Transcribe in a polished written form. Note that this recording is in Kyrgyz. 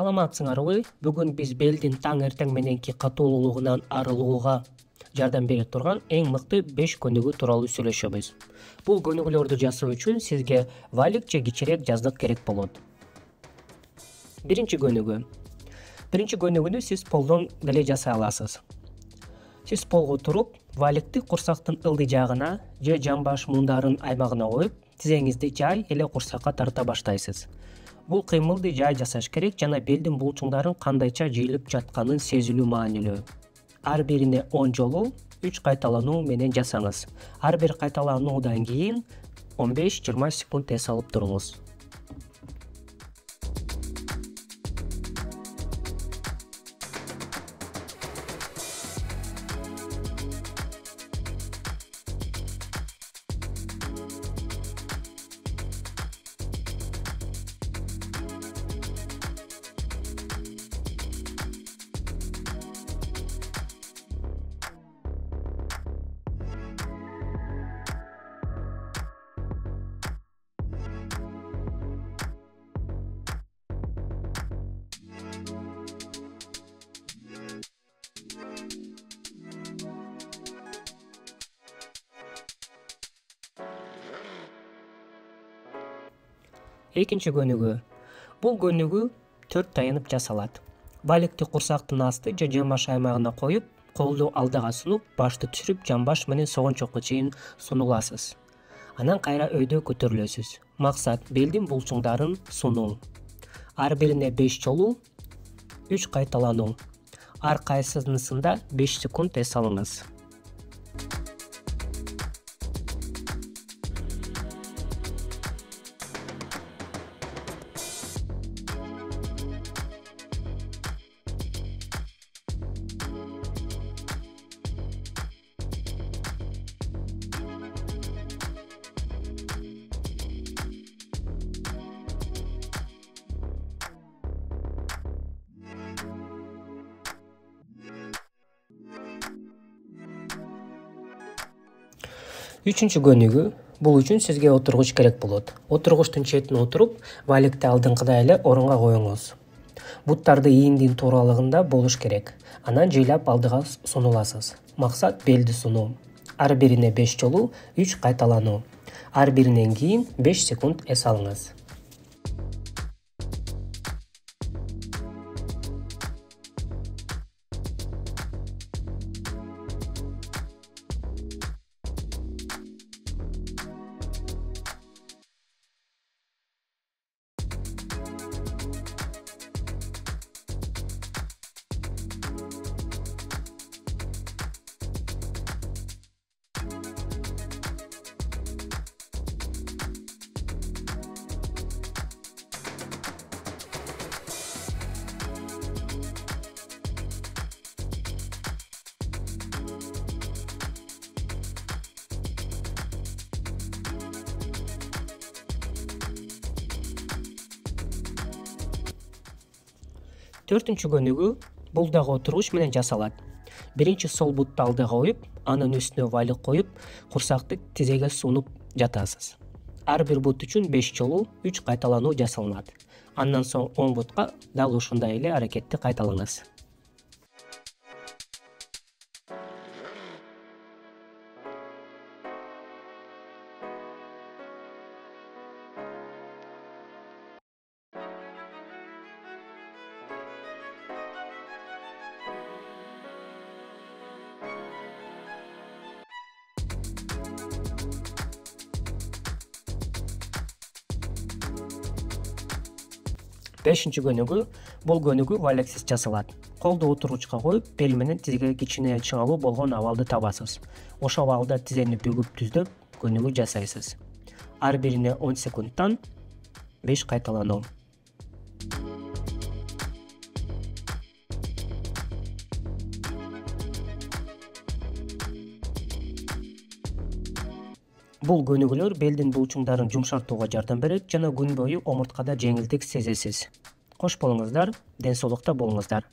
Саламатсыңарбы? Бүгүн биз белдин таң эртең мененки катуулугунан арылууга жардам бере турган эң мыкты 5 көнүгүү тууралуу сүйлөшөбүз. Бул көнүгүүлөрдү жасоо үчүн сизге валик же кичирээк жаздык керек болот. Биринчи көнүгүү. Биринчи көнүгүүнү сиз полдон деле жасай аласыз. Сиз полго туруп, валикти курсактын ылдый жагына же жамбаш мундарын аймагына коюп, тизеңизди жай эле курсакка тарта баштайсыз. Бул кыймылды жай жасаш керек жана белдин булчуңдарын кандайча жыйылып жатканын сезилүү маанилүү. Ар бирине 10 жолу 3 кайталануу менен жасаңыз. Ар бир кайталануудан кийин 15-20 секунд эс алып туруңуз. Экинчи көнүгүү. Бул көнүгүү 4 таянып жасалат. Валикти курсактын асты же жамбаш аймагына коюп, колду алдыга сунуп, башты түшүрүп, жамбаш менен согончокко чейин сунуласыз. Анан кайра өйдө көтөрүлөсүз. Максат белдин булчуңдарын сунуу. Ар бирине 5 жолу 3 кайталануу. Ар кайсысында 5 секунд эс алыңыз. Үчүнчү көнүгүү. Бул үчүн сизге отургуч керек болот. Отургучтун четине отуруп, валикти алдыңкыдай эле орунга коюңуз. Буттарды ийиндин тууралыгында болуш керек. Анан жыйлап алдыга сунуласыз. Максат белди сунуу. Ар бирине 5 жолу 3 кайталануу. Ар биринен кийин 5 секунд эс алыңыз. Төртүнчү көнүгүү. Бул дагы отургуч менен жасалат. Биринчи сол бутту алдыга коюп, анын үстүнө валик коюп, курсакты тизеге сунуп жатасыз. Ар бир бут үчүн 5 жолу 3 кайталануу жасалынат. Андан соң 10 бутка дал ушундай эле аракетти кайталаңыз. Бешинчи көнүгүү. Бул көнүгүү валиксиз жасалат. Колду отургучка коюп, бел менен тизеге кичине чыңалуу болгон абалды табасыз. Ошол абалда тизени бүгүп түздөп көнүгүү жасайсыз. Ар бирине 10 секундтан 5 кайталануу. Бул көнүгүүлөр белдин булчуңдарын жумшартууга жардам берет жана күн бою омурткада жеңилдик сезесиз. Кош болуңуздар, ден соолукта болуңуздар.